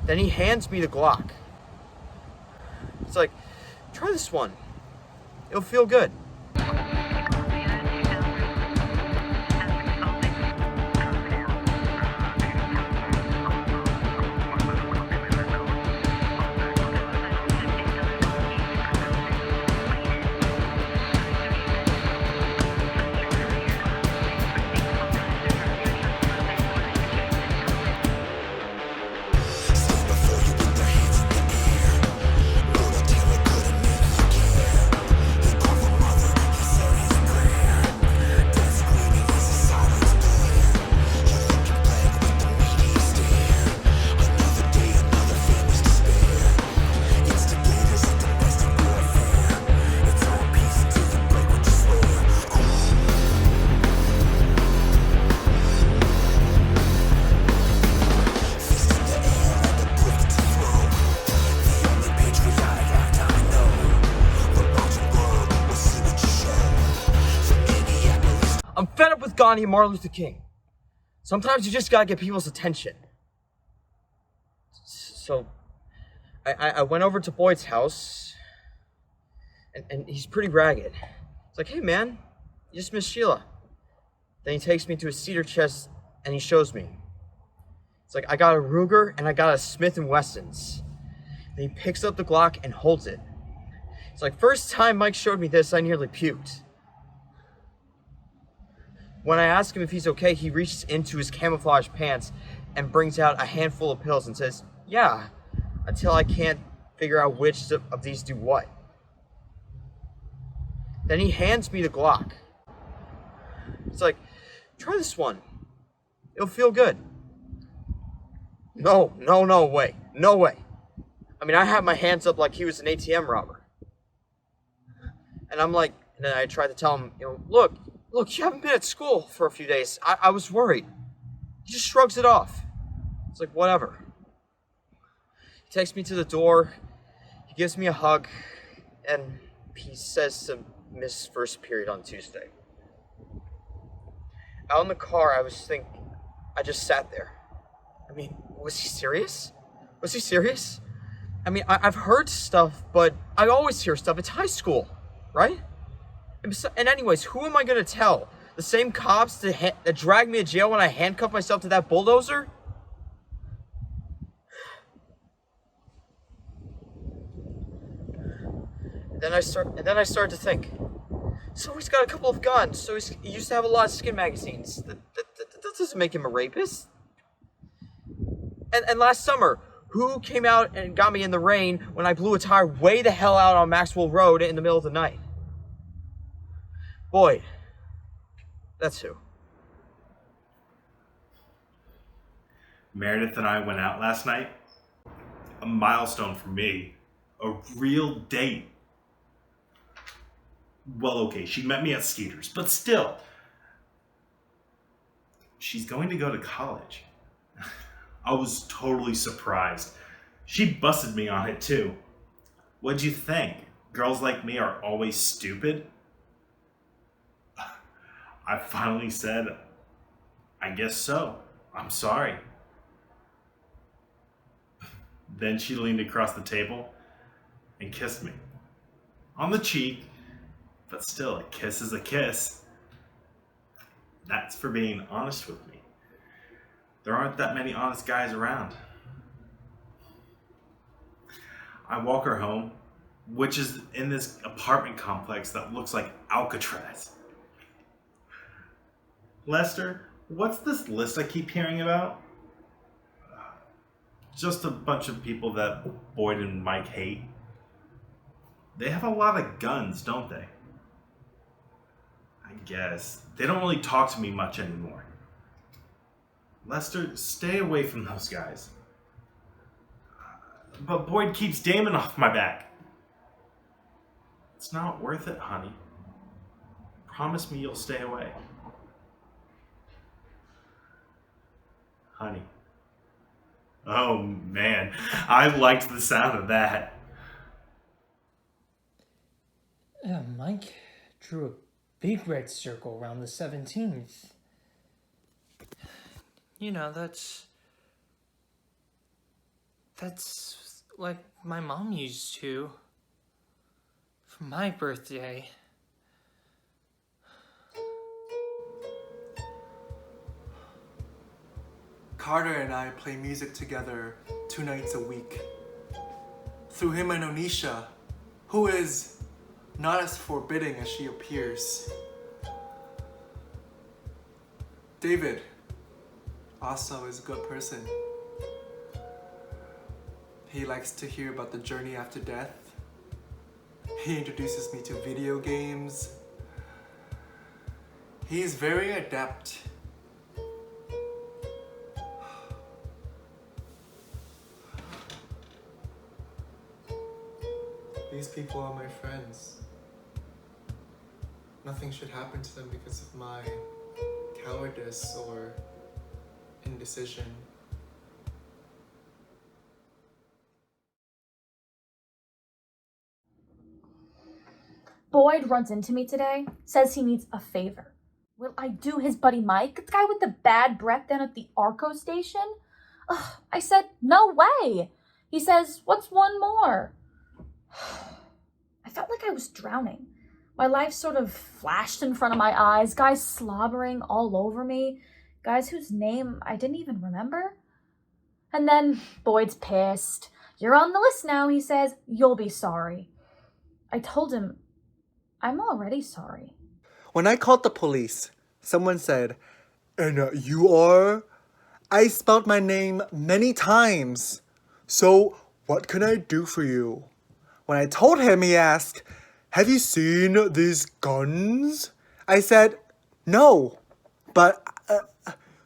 Then he hands me the Glock. It's like, try this one. It'll feel good. I'm fed up with Gandhi and Martin Luther King. Sometimes you just gotta get people's attention. So, I went over to Boyd's house, and he's pretty ragged. It's like, hey man, you just missed Sheila. Then he takes me to a cedar chest and he shows me. It's like, I got a Ruger and I got a Smith & Wessons. Then he picks up the Glock and holds it. It's like, first time Mike showed me this, I nearly puked. When I ask him if he's okay, he reaches into his camouflage pants and brings out a handful of pills and says, yeah, until I can't figure out which of these do what. Then he hands me the Glock. It's like, try this one. It'll feel good. No way. No way. I mean, I have my hands up like he was an ATM robber. And I'm like, and then I tried to tell him, look, you haven't been at school for a few days. I was worried. He just shrugs it off. It's like, whatever. He takes me to the door. He gives me a hug. And he says to miss first period on Tuesday. Out in the car, I just sat there. I mean, was he serious? Was he serious? I mean, I've heard stuff, but I always hear stuff. It's high school, right? And anyways, who am I going to tell? The same cops that dragged me to jail when I handcuffed myself to that bulldozer? And then I start to think. So he's got a couple of guns. So he used to have a lot of skin magazines. That doesn't make him a rapist. And last summer, who came out and got me in the rain when I blew a tire way the hell out on Maxwell Road in the middle of the night? Boyd. That's who. Meredith and I went out last night. A milestone for me. A real date. Well, okay, she met me at Skeeter's, but still. She's going to go to college. I was totally surprised. She busted me on it too. What'd you think? Girls like me are always stupid? I finally said, I guess so. I'm sorry. Then she leaned across the table and kissed me. On the cheek, but still, a kiss is a kiss. That's for being honest with me. There aren't that many honest guys around. I walk her home, which is in this apartment complex that looks like Alcatraz. Lester, what's this list I keep hearing about? Just a bunch of people that Boyd and Mike hate. They have a lot of guns, don't they? I guess. They don't really talk to me much anymore. Lester, stay away from those guys. But Boyd keeps Damon off my back. It's not worth it, honey. Promise me you'll stay away. Honey. Oh man, I liked the sound of that. Mike drew a big red circle around the 17th. You know, that's That's like my mom used to. For my birthday. Carter and I play music together 2 nights a week. Through him I know Nisha, who is not as forbidding as she appears. David also is a good person. He likes to hear about the journey after death. He introduces me to video games. He's very adept. These people are my friends. Nothing should happen to them because of my cowardice or indecision. Boyd runs into me today, says he needs a favor. Will I do his buddy Mike, the guy with the bad breath down at the Arco station? Ugh, I said, no way. He says, what's one more? I felt like I was drowning. My life sort of flashed in front of my eyes, guys slobbering all over me, guys whose name I didn't even remember. And then Boyd's pissed. You're on the list now, he says. You'll be sorry. I told him, I'm already sorry. When I called the police, someone said, "And you are?" I spelled my name many times. So, what can I do for you? When I told him, he asked, "Have you seen these guns?" I said, "No." But,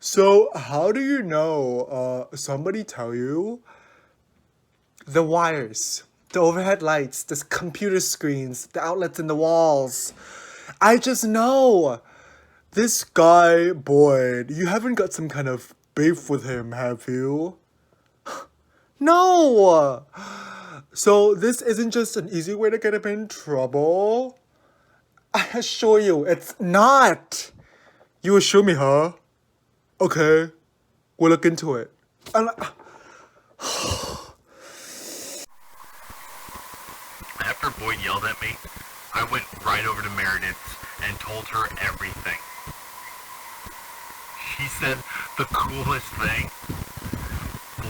so how do you know? Somebody tell you? The wires, the overhead lights, the computer screens, the outlets in the walls. I just know. This guy, Boyd, you haven't got some kind of beef with him, have you? No! So this isn't just an easy way to get him in trouble? I assure you, it's not! You assure me, huh? Okay, we'll look into it. After Boyd yelled at me, I went right over to Meredith and told her everything. She said the coolest thing.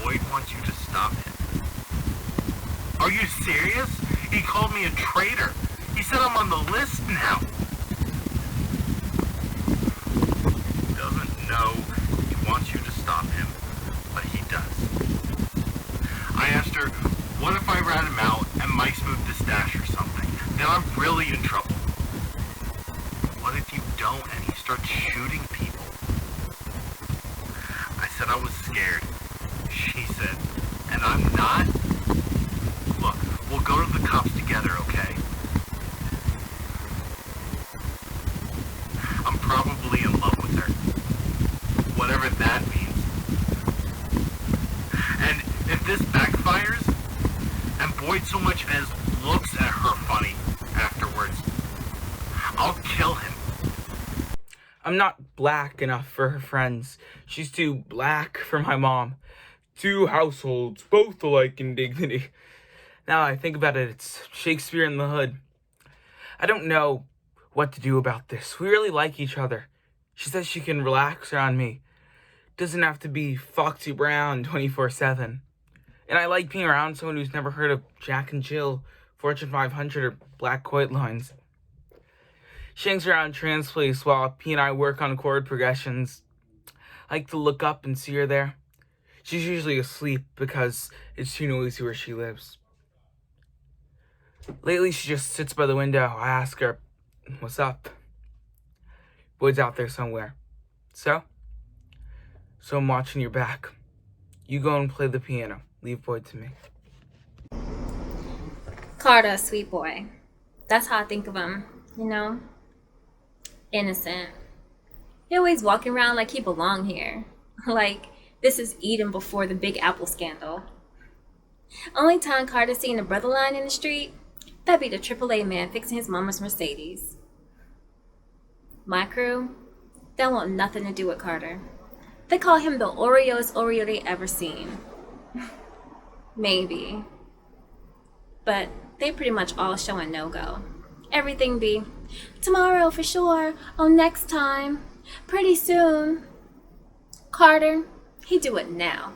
Boyd wants you to stop him. Are you serious? He called me a traitor. He said I'm on the list now. He doesn't know he wants you to stop him, but he does. I asked her, what if I rat him out and Mike's moved the stash or something? Then I'm really in trouble. What if you don't and he starts shooting people? I said I was scared. She said, and I'm not? Look, we'll go to the cops together, okay? I'm probably in love with her. Whatever that means. And if this backfires, and Boyd so much as looks at her funny afterwards, I'll kill him. I'm not black enough for her friends. She's too black for my mom. Two households, both alike in dignity. Now I think about it, it's Shakespeare in the Hood. I don't know what to do about this. We really like each other. She says she can relax around me. Doesn't have to be Foxy Brown 24/7. And I like being around someone who's never heard of Jack and Jill, Fortune 500, or Black Coit Lines. She hangs around Trans Place while P and I work on chord progressions. I like to look up and see her there. She's usually asleep because it's too noisy where she lives. Lately, she just sits by the window. I ask her, what's up? Boyd's out there somewhere. So I'm watching your back. You go and play the piano. Leave Boyd to me. Carter, sweet boy. That's how I think of him, you know? Innocent. He always walking around like he belonged here. Like this is Eden before the Big Apple scandal. Only time Carter seen a brother line in the street, that'd be the AAA man fixing his mama's Mercedes. My crew, they want nothing to do with Carter. They call him the Oreoest Oreo they ever seen. Maybe. But they pretty much all show a no-go. Everything be, tomorrow for sure, oh next time, pretty soon. Carter, he do it now.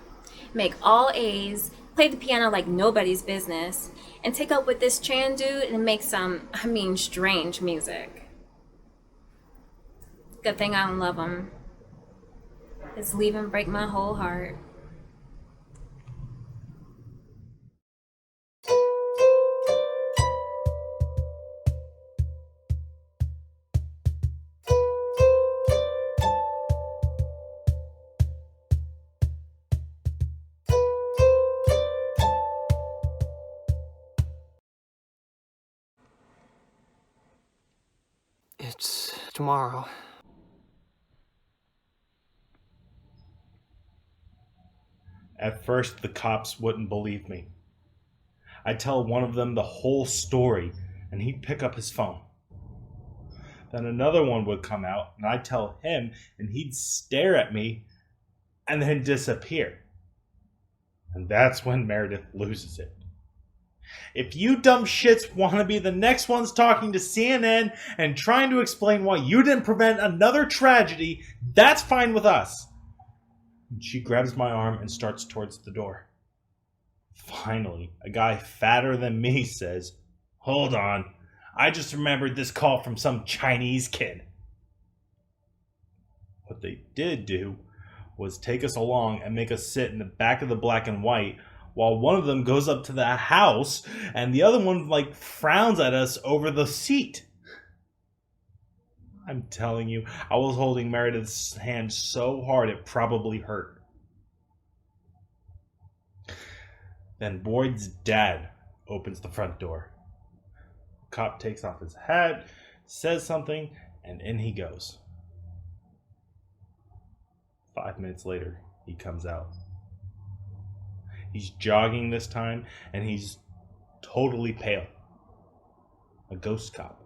Make all A's, play the piano like nobody's business, and take up with this Tran dude and make some, strange music. Good thing I don't love him. His leaving break my whole heart. It's tomorrow. At first, the cops wouldn't believe me. I'd tell one of them the whole story, and he'd pick up his phone. Then another one would come out, and I'd tell him, and he'd stare at me, and then disappear. And that's when Meredith loses it. If you dumb shits want to be the next ones talking to CNN and trying to explain why you didn't prevent another tragedy, that's fine with us. And she grabs my arm and starts towards the door. Finally, a guy fatter than me says, "Hold on, I just remembered this call from some Chinese kid." What they did do was take us along and make us sit in the back of the black and white while one of them goes up to the house and the other one frowns at us over the seat. I'm telling you, I was holding Meredith's hand so hard it probably hurt. Then Boyd's dad opens the front door. The cop takes off his hat, says something, and in he goes. 5 minutes later, he comes out. He's jogging this time, and he's totally pale. A ghost cop.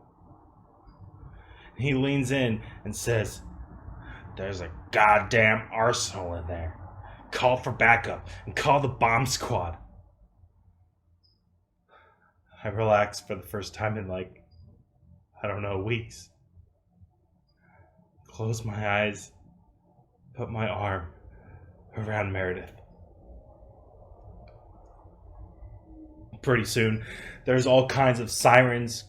He leans in and says, "There's a goddamn arsenal in there. Call for backup and call the bomb squad." I relaxed for the first time in weeks. Closed my eyes, put my arm around Meredith. Pretty soon, there's all kinds of sirens,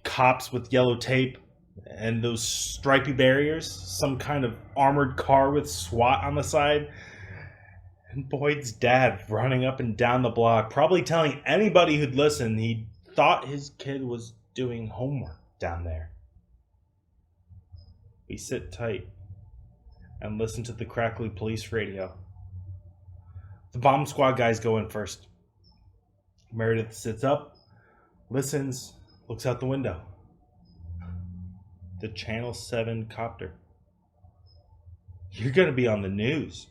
cops with yellow tape, and those stripy barriers, some kind of armored car with SWAT on the side, and Boyd's dad running up and down the block, probably telling anybody who'd listen he thought his kid was doing homework down there. We sit tight and listen to the crackly police radio. The bomb squad guys go in first. Meredith sits up, listens, looks out the window. The Channel 7 copter. "You're going to be on the news."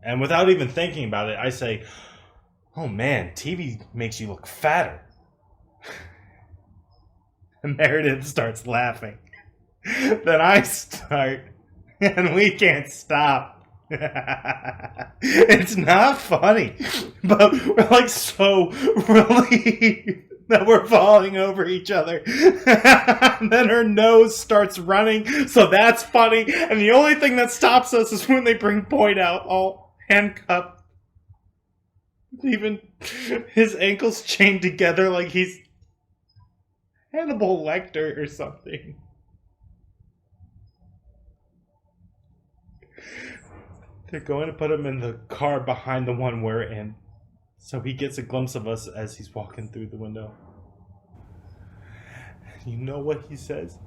And without even thinking about it, I say, "Oh man, TV makes you look fatter." And Meredith starts laughing. Then I start, and we can't stop. It's not funny, but we're so relieved that we're falling over each other. And then her nose starts running, so that's funny. And the only thing that stops us is when they bring Boyd out, all handcuffed. Even his ankles chained together like he's Hannibal Lecter or something. They're going to put him in the car behind the one we're in, so he gets a glimpse of us as he's walking through the window. You know what he says?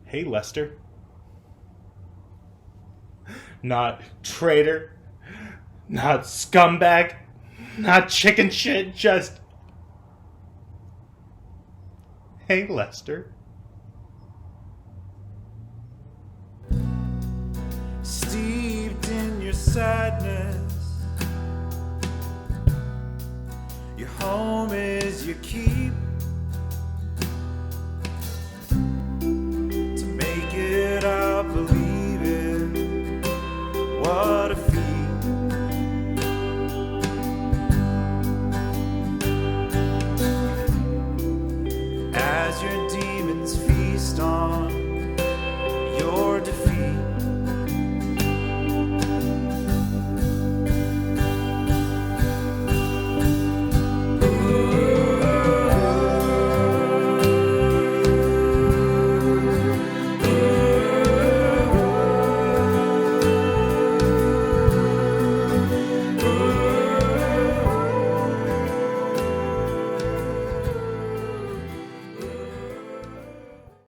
"Hey, Lester." Not traitor, not scumbag, not chicken shit, just, "Hey, Lester." Steeped in your sadness, your home is your keep. To make it, I believe it. What a feat. on.